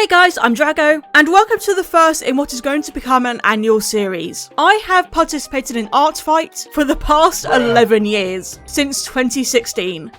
Hey guys, I'm Drago, and welcome to the first in what is going to become an annual series. I have participated in Artfight for the past 11 years, since 2016.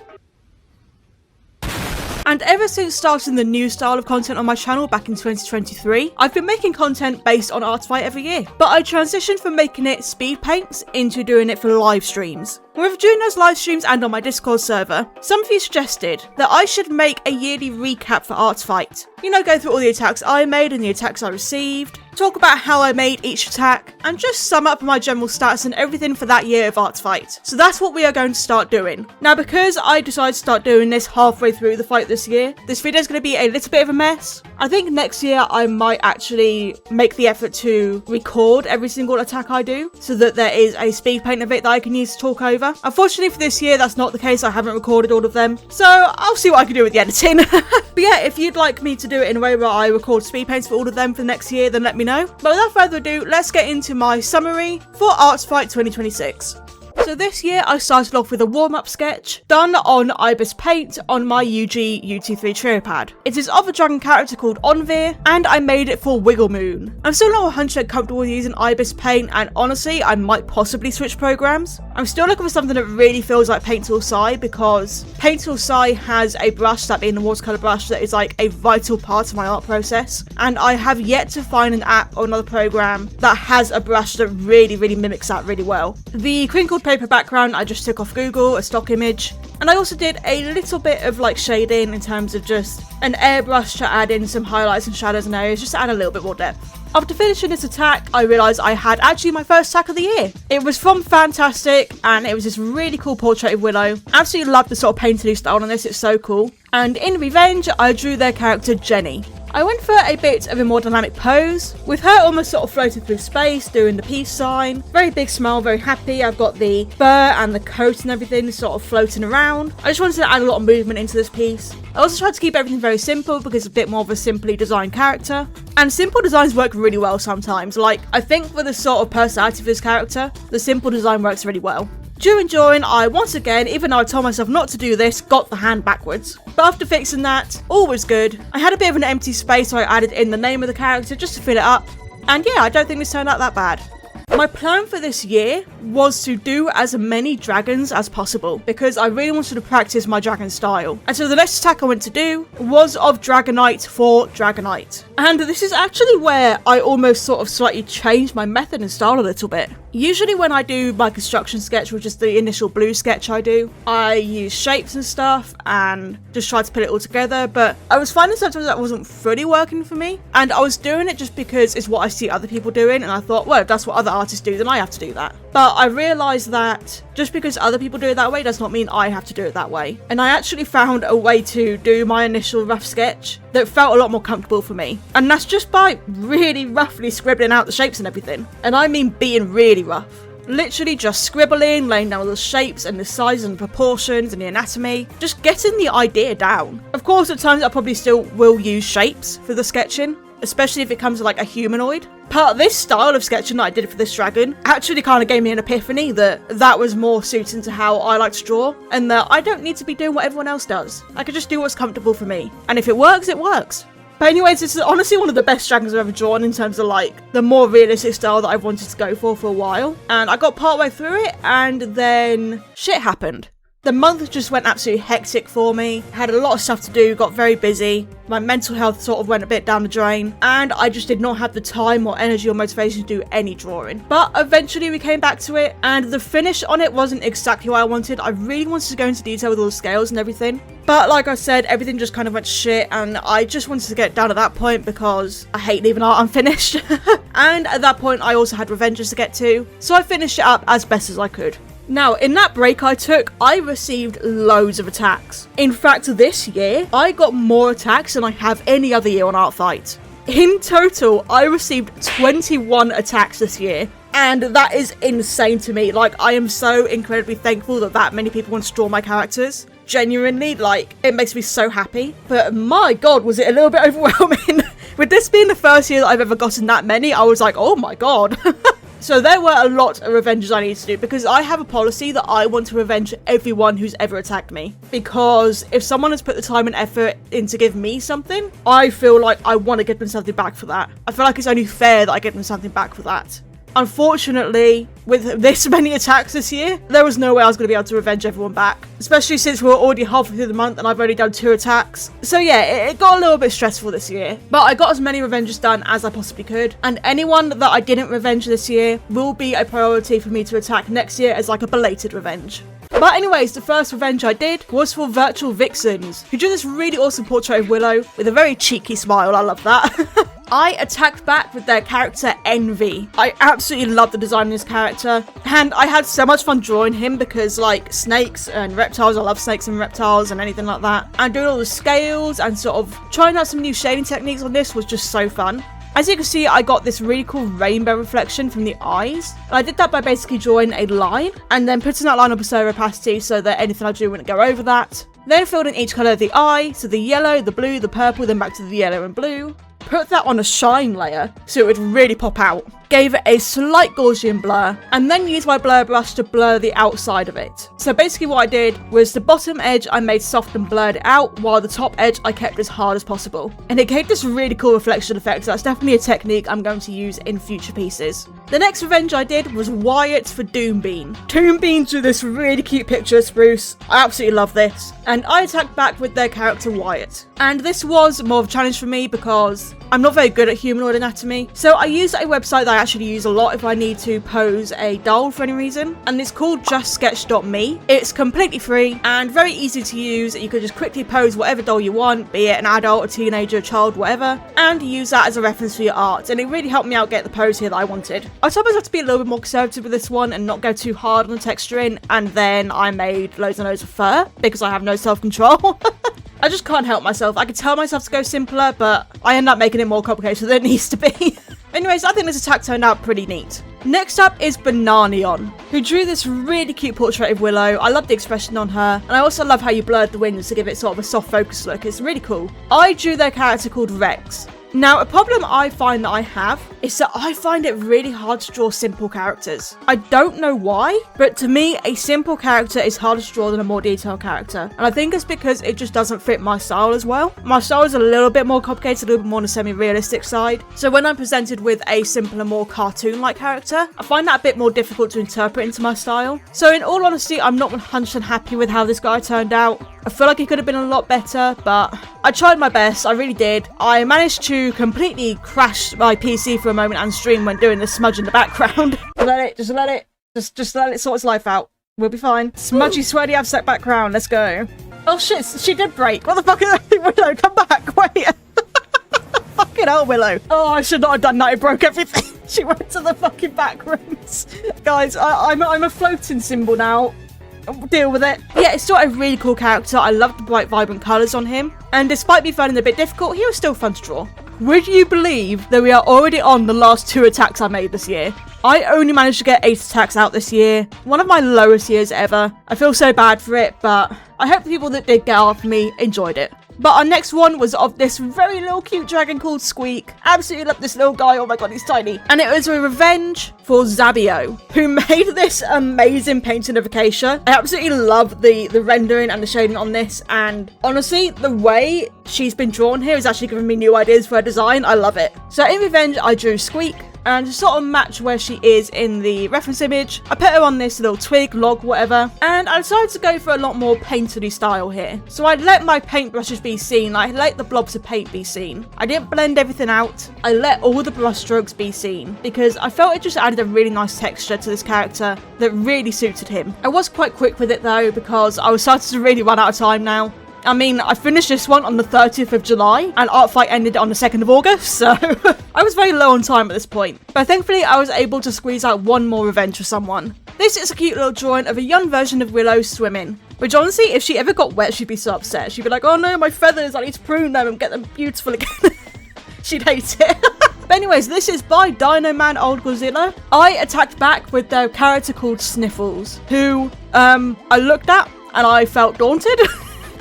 And ever since starting the new style of content on my channel back in 2023, I've been making content based on Artfight every year. But I transitioned from making it speed paints into doing it for live streams. With doing those live streams and on my Discord server, some of you suggested that I should make a yearly recap for Artfight. You know, go through all the attacks I made and the attacks I received, talk about how I made each attack, and just sum up my general stats and everything for that year of Artfight. So that's what we are going to start doing. Now, because I decided to start doing this halfway through the fight this year, this video is going to be a little bit of a mess. I think next year I might actually make the effort to record every single attack I do, so that there is a speed paint of it that I can use to talk over. Unfortunately for this year, that's not the case. I haven't recorded all of them, so I'll see what I can do with the editing. But yeah, if you'd like me to do it in a way where I record speed paints for all of them for next year, then let me know. But without further ado, let's get into my summary for Artfight 2026. So this year I started off with a warm-up sketch done on Ibis Paint on my UG UT3 Trio pad. It is of a dragon character called Onvir, and I made it for Wiggle Moon. I'm still not 100% comfortable with using Ibis Paint, and honestly I might possibly switch programs. I'm still looking for something that really feels like Paint Tool Sai, because Paint Tool Sai has a brush, that being the watercolour brush, that is like a vital part of my art process, and I have yet to find an app or another program that has a brush that really mimics that really well. The crinkled paper background I just took off Google, a stock image, and I also did a little bit of like shading in terms of just an airbrush to add in some highlights and shadows and areas, just to add a little bit more depth. After finishing this attack, I realised I had actually my first attack of the year. It was from Fantastic, and it was this really cool portrait of Willow. Absolutely love the sort of painterly style on this, it's so cool. And in revenge, I drew their character Jenny. I went for a bit of a more dynamic pose, with her almost sort of floating through space, doing the peace sign. Very big smile, very happy. I've got the fur and the coat and everything sort of floating around. I just wanted to add a lot of movement into this piece. I also tried to keep everything very simple because it's a bit more of a simply designed character. And simple designs work really well sometimes. Like, I think for the sort of personality of this character, the simple design works really well. During drawing, I once again, even though I told myself not to do this, got the hand backwards. But after fixing that, all was good. I had a bit of an empty space, so I added in the name of the character just to fill it up. And yeah, I don't think this turned out that bad. My plan for this year was to do as many dragons as possible, because I really wanted to practice my dragon style. And so the next attack I went to do was of Dragonite for Dragonite. And this is actually where I almost sort of slightly changed my method and style a little bit. Usually when I do my construction sketch, which is the initial blue sketch I do, I use shapes and stuff and just try to put it all together, but I was finding sometimes that wasn't fully working for me, and I was doing it just because it's what I see other people doing, and I thought, well, if that's what other artists do, then I have to do that. But I realised that just because other people do it that way does not mean I have to do it that way. And I actually found a way to do my initial rough sketch that felt a lot more comfortable for me. And that's just by really roughly scribbling out the shapes and everything. And I mean being really rough. Literally just scribbling, laying down all the shapes and the size and proportions and the anatomy, just getting the idea down. Of course, at times I probably still will use shapes for the sketching, especially if it comes to like a humanoid. But this style of sketching that I did for this dragon actually kind of gave me an epiphany that was more suiting to how I like to draw, and that I don't need to be doing what everyone else does. I can just do what's comfortable for me. And if it works, it works. But anyways, this is honestly one of the best dragons I've ever drawn in terms of like the more realistic style that I've wanted to go for a while. And I got partway through it, and then shit happened. The month just went absolutely hectic for me. Had a lot of stuff to do, got very busy. My mental health sort of went a bit down the drain, and I just did not have the time or energy or motivation to do any drawing. But eventually we came back to it, and the finish on it wasn't exactly what I wanted. I really wanted to go into detail with all the scales and everything. But like I said, everything just kind of went to shit, and I just wanted to get down at that point because I hate leaving art unfinished. And at that point I also had revenges to get to, so I finished it up as best as I could. Now, in that break I took, I received loads of attacks. In fact, this year, I got more attacks than I have any other year on Artfight. In total, I received 21 attacks this year, and that is insane to me. Like, I am so incredibly thankful that many people want to draw my characters. Genuinely, like, it makes me so happy. But my god, was it a little bit overwhelming. With this being the first year that I've ever gotten that many, I was like, oh my god. So there were a lot of revenges I needed to do, because I have a policy that I want to revenge everyone who's ever attacked me. Because if someone has put the time and effort in to give me something, I feel like I want to give them something back for that. I feel like it's only fair that I give them something back for that. Unfortunately, with this many attacks this year, there was no way I was going to be able to revenge everyone back. Especially since we're already halfway through the month and I've only done 2 attacks. So yeah, it got a little bit stressful this year. But I got as many revenges done as I possibly could. And anyone that I didn't revenge this year will be a priority for me to attack next year as like a belated revenge. But anyways, the first revenge I did was for Virtual Vixens, who drew this really awesome portrait of Willow with a very cheeky smile. I love that. I attacked back with their character Envy. I absolutely love the design of this character, and I had so much fun drawing him because, like, snakes and reptiles, I love snakes and reptiles and anything like that, and doing all the scales and sort of trying out some new shading techniques on this was just so fun. As you can see, I got this really cool rainbow reflection from the eyes. And I did that by basically drawing a line and then putting that line up a slow opacity so that anything I do wouldn't go over that. Then filled in each colour of the eye, so the yellow, the blue, the purple, then back to the yellow and blue. Put that on a shine layer so it would really pop out. Gave it a slight Gaussian blur, and then used my blur brush to blur the outside of it. So basically what I did was the bottom edge I made soft and blurred it out, while the top edge I kept as hard as possible. And it gave this really cool reflection effect, so that's definitely a technique I'm going to use in future pieces. The next revenge I did was Wyatt for Doombean. Doombean drew this really cute picture of Spruce. I absolutely love this. And I attacked back with their character Wyatt. And this was more of a challenge for me because I'm not very good at humanoid anatomy. So I used a website that I actually use a lot if I need to pose a doll for any reason. And it's called justsketch.me. It's completely free and very easy to use. You can just quickly pose whatever doll you want, be it an adult, a teenager, a child, whatever, and use that as a reference for your art. And it really helped me out get the pose here that I wanted. I told myself to be a little bit more conservative with this one and not go too hard on the texturing. And then I made loads and loads of fur because I have no self-control. I just can't help myself. I could tell myself to go simpler, but I end up making it more complicated than it needs to be. Anyways, I think this attack turned out pretty neat. Next up is Bananion, who drew this really cute portrait of Willow. I love the expression on her, and I also love how you blurred the wings to give it sort of a soft focus look. It's really cool. I drew their character called Rex. Now, a problem I find that I have is that I find it really hard to draw simple characters. I don't know why, but to me, a simple character is harder to draw than a more detailed character. And I think it's because it just doesn't fit my style as well. My style is a little bit more complicated, a little bit more on the semi-realistic side. So when I'm presented with a simpler, more cartoon-like character, I find that a bit more difficult to interpret into my style. So in all honesty, I'm not 100% happy with how this guy turned out. I feel like it could have been a lot better, but I tried my best, I really did. I managed to completely crash my PC for a moment and stream when doing the smudge in the background. Just let it sort its life out. We'll be fine. Smudgy, sweaty, abstract background, let's go. Oh shit, she did break. What the fuck is that? Willow, come back, wait. Fucking hell, Willow. Oh, I should not have done that, it broke everything. She went to the fucking back rooms. Guys, I'm a floating symbol now. Deal with it. Yeah, it's still a really cool character. I love the bright, vibrant colours on him. And despite me finding it a bit difficult, he was still fun to draw. Would you believe that we are already on the last 2 attacks I made this year? I only managed to get 8 attacks out this year. One of my lowest years ever. I feel so bad for it, but I hope the people that did get after me enjoyed it. But our next one was of this very little cute dragon called Squeak. Absolutely love this little guy. Oh my god, he's tiny. And it was a revenge for Zabio, who made this amazing painting of Acacia. I absolutely love the rendering and the shading on this. And honestly, the way she's been drawn here has actually given me new ideas for her design. I love it. So in revenge, I drew Squeak. And to sort of match where she is in the reference image, I put her on this little twig, log, whatever. And I decided to go for a lot more painterly style here. So I let my paintbrushes be seen. I let the blobs of paint be seen. I didn't blend everything out. I let all the brush strokes be seen because I felt it just added a really nice texture to this character that really suited him. I was quite quick with it though because I was starting to really run out of time now. I mean, I finished this one on the 30th of July, and Artfight ended on the 2nd of August, so I was very low on time at this point. But thankfully, I was able to squeeze out one more revenge for someone. This is a cute little drawing of a young version of Willow swimming. Which honestly, if she ever got wet, she'd be so upset. She'd be like, oh no, my feathers, I need to prune them and get them beautiful again. She'd hate it. But anyways, this is by Dino Man Old Godzilla. I attacked back with their character called Sniffles, who I looked at and I felt daunted.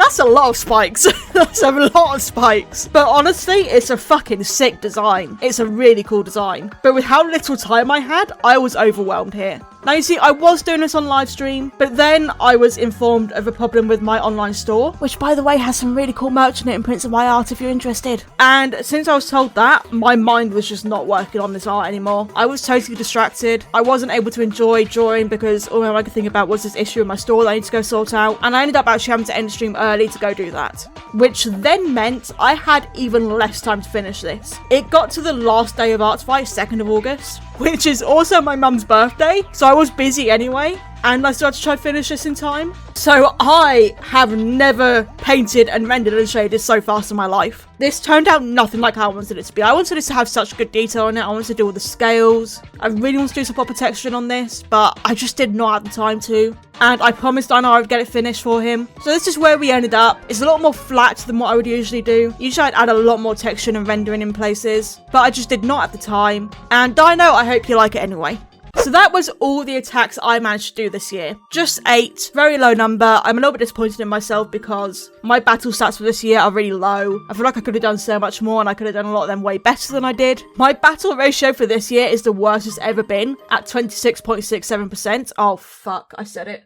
That's a lot of spikes. That's a lot of spikes. But honestly, it's a fucking sick design. It's a really cool design. But with how little time I had, I was overwhelmed here. Now you see, I was doing this on live stream, but then I was informed of a problem with my online store, which by the way has some really cool merch in it and prints of my art if you're interested. And since I was told that, my mind was just not working on this art anymore. I was totally distracted. I wasn't able to enjoy drawing because all I could think about was this issue in my store that I need to go sort out. And I ended up actually having to end stream early to go do that, which then meant I had even less time to finish this. It got to the last day of Artfight, 2nd of August, which is also my mum's birthday, so I was busy anyway, and I still had to try to finish this in time. So I have never painted and rendered and shaded so fast in my life. This turned out nothing like how I wanted it to be. I wanted this to have such good detail on it. I wanted to do all the scales. I really want to do some proper texturing on this, but I just did not have the time to. And I promised Dino I would get it finished for him. So this is where we ended up. It's a lot more flat than what I would usually do. Usually I'd add a lot more texture and rendering in places, but I just did not at the time. And Dino, I hope you like it anyway. So that was all the attacks I managed to do this year. Just 8, very low number. I'm a little bit disappointed in myself because my battle stats for this year are really low. I feel like I could have done so much more and I could have done a lot of them way better than I did. My battle ratio for this year is the worst it's ever been at 26.67%. Oh fuck, I said it.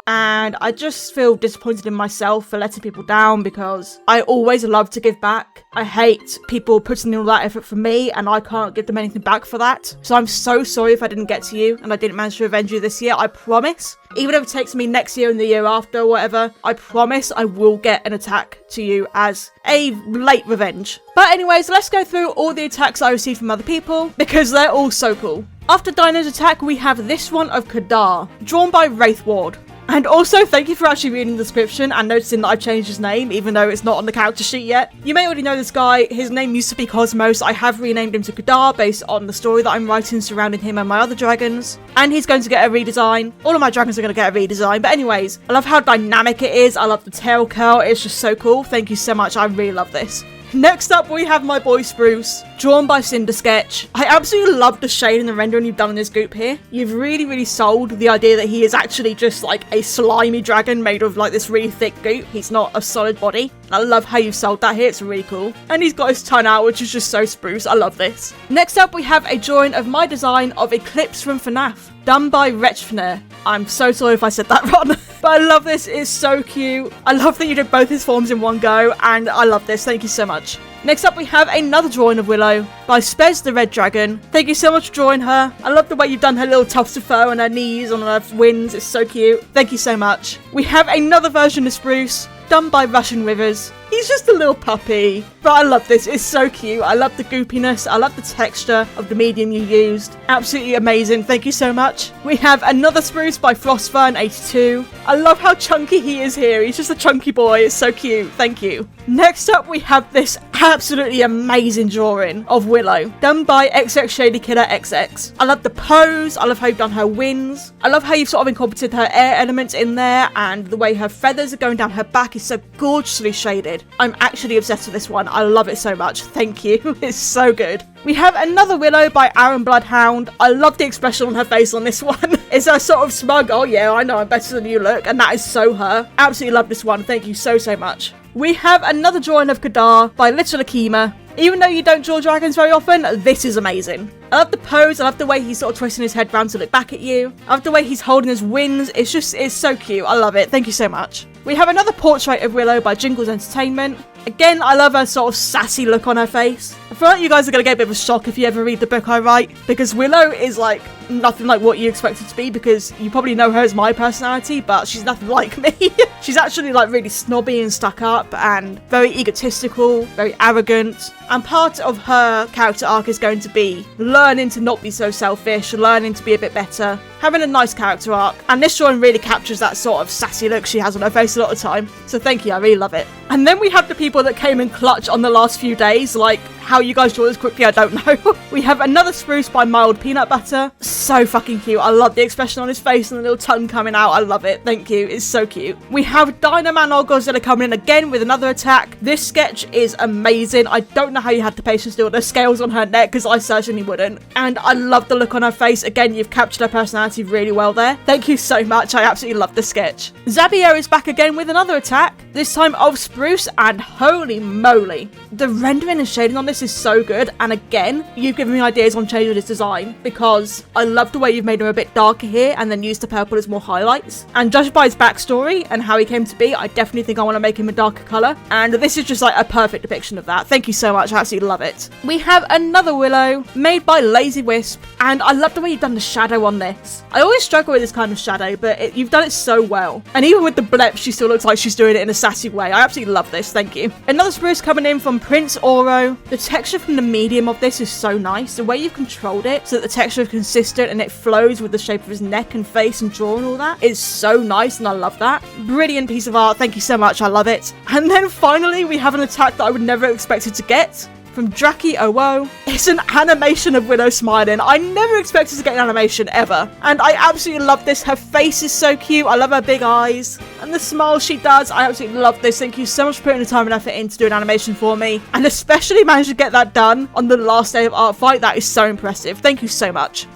And I just feel disappointed in myself for letting people down because I always love to give back. I hate people putting in all that effort for me and I can't give them anything back for that. So I'm so sorry if I didn't get to you and I didn't manage to avenge you this year. I promise. Even if it takes me next year and the year after or whatever, I promise I will get an attack to you as a late revenge. But anyways, let's go through all the attacks I received from other people because they're all so cool. After Dino's attack, we have this one of Kadar, drawn by Wraith Ward. And also, thank you for actually reading the description and noticing that I've changed his name, even though it's not on the character sheet yet. You may already know this guy. His name used to be Cosmos. I have renamed him to Kadar based on the story that I'm writing surrounding him and my other dragons. And he's going to get a redesign. All of my dragons are going to get a redesign. But anyways, I love how dynamic it is. I love the tail curl. It's just so cool. Thank you so much. I really love this. Next up, we have my boy Spruce, drawn by Cinder Sketch. I absolutely love the shade and the rendering you've done in this goop here. You've really sold the idea that he is actually just like a slimy dragon made of like this really thick goop. He's not a solid body. I love how you've sold that here. It's really cool. And he's got his tongue out, which is just so Spruce. I love this. Next up, we have a drawing of my design of Eclipse from FNAF, done by Wretchfner. I'm so sorry if I said that wrong. But I love this. It's so cute. I love that you did both his forms in one go, and I love this. Thank you so much. Next up, we have another drawing of Willow by Spez the Red Dragon. Thank you so much for drawing her. I love the way you've done her little tufts of fur on her knees, on her wings. It's so cute. Thank you so much. We have another version of Spruce, done by Russian Rivers. He's just a little puppy, but I love this. It's so cute. I love the goopiness. I love the texture of the medium you used. Absolutely amazing. Thank you so much. We have another Spruce by Frostfern82. I love how chunky he is here. He's just a chunky boy. It's so cute. Thank you. Next up, we have this absolutely amazing drawing of Willow, done by XX Shady Killer XX. I love the pose. I love how you've done her wings. I love how you've sort of incorporated her air elements in there, and the way her feathers are going down her back is so gorgeously shaded. I'm actually obsessed with this one. I love it so much. Thank you. It's so good. We have another Willow by Aaron Bloodhound. I love the expression on her face on this one. It's a sort of smug, oh yeah, I know I'm better than you look, and that is so her. Absolutely love this one. Thank you so much. We have another drawing of Kadar by Little Akima. Even though you don't draw dragons very often, this is amazing. I love the pose. I love the way he's sort of twisting his head round to look back at you. I love the way he's holding his wings. It's so cute. I love it. Thank you so much. We have another portrait of Willow by Jingles Entertainment. Again, I love her sort of sassy look on her face. I feel like you guys are going to get a bit of a shock if you ever read the book I write, because Willow is like nothing like what you expect her to be, because you probably know her as my personality, but she's nothing like me. She's actually like really snobby and stuck up and very egotistical, very arrogant. And part of her character arc is going to be learning to not be so selfish, learning to be a bit better, having a nice character arc. And this drawing really captures that sort of sassy look she has on her face a lot of the time. So thank you, I really love it. And then we have the people that came in clutch on the last few days, like How you guys draw this quickly, I don't know. We have another spruce by Mild Peanut Butter. So fucking cute. I love the expression on his face and the little tongue coming out. I love it. Thank you. It's so cute. We have Dynaman or Godzilla coming in again with another attack. This sketch is amazing. I don't know how you had the patience to do the scales on her neck, because I certainly wouldn't. And I love the look on her face. Again, you've captured her personality really well there. Thank you so much. I absolutely love the sketch. Zabier is back again with another attack, this time of spruce, and holy moly, the rendering and shading on this is so good. And again, you've given me ideas on changing his design, because I love the way you've made him a bit darker here and then used the purple as more highlights. And judged by his backstory and how he came to be, I definitely think I want to make him a darker colour, and this is just like a perfect depiction of that. Thank you so much. I absolutely love it. We have another Willow made by Lazy Wisp, and I love the way you've done the shadow on this. I always struggle with this kind of shadow, but you've done it so well. And even with the blep, she still looks like she's doing it in a sassy way. I absolutely love this. Thank you. Another spruce coming in from Prince Oro. The texture from the medium of this is so nice. The way you've controlled it so that the texture is consistent and it flows with the shape of his neck and face and jaw and all that is so nice, and I love that. Brilliant piece of art. Thank you so much. I love it. And then finally, we have an attack that I would never have expected to get. From Draki Owo. It's an animation of Willow smiling. I never expected to get an animation ever. And I absolutely love this. Her face is so cute. I love her big eyes. And the smile she does. I absolutely love this. Thank you so much for putting the time and effort in to do an animation for me. And especially managed to get that done on the last day of Artfight. That is so impressive. Thank you so much.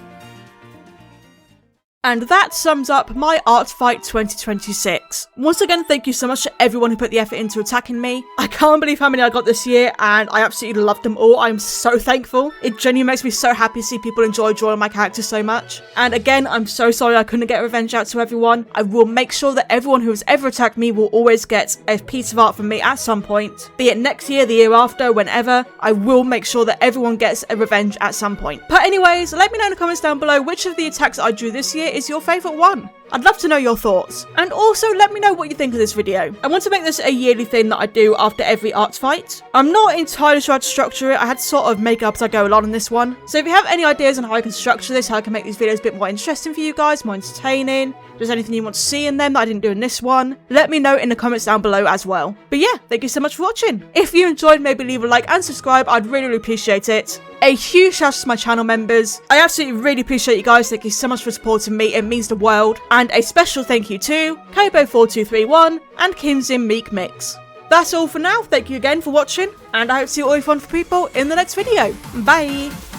And that sums up my Artfight 2026. Once again, thank you so much to everyone who put the effort into attacking me. I can't believe how many I got this year, and I absolutely loved them all. I'm so thankful. It genuinely makes me so happy to see people enjoy drawing my characters so much. And again, I'm so sorry I couldn't get revenge out to everyone. I will make sure that everyone who has ever attacked me will always get a piece of art from me at some point. Be it next year, the year after, whenever. I will make sure that everyone gets a revenge at some point. But anyways, let me know in the comments down below which of the attacks I drew this year is your favourite one. I'd love to know your thoughts. And also let me know what you think of this video. I want to make this a yearly thing that I do after every Artfight. I'm not entirely sure how to structure it. I had to sort of make up as I go along in this one. So if you have any ideas on how I can structure this, how I can make these videos a bit more interesting for you guys, more entertaining, if there's anything you want to see in them that I didn't do in this one, let me know in the comments down below as well. But yeah, thank you so much for watching. If you enjoyed, maybe leave a like and subscribe. I'd really, really appreciate it. A huge shout out to my channel members. I absolutely really appreciate you guys. Thank you so much for supporting me. It means the world. And a special thank you to Kobo4231 and Kimzim Meek Mix. That's all for now. Thank you again for watching, and I hope to see all you fun for people in the next video. Bye!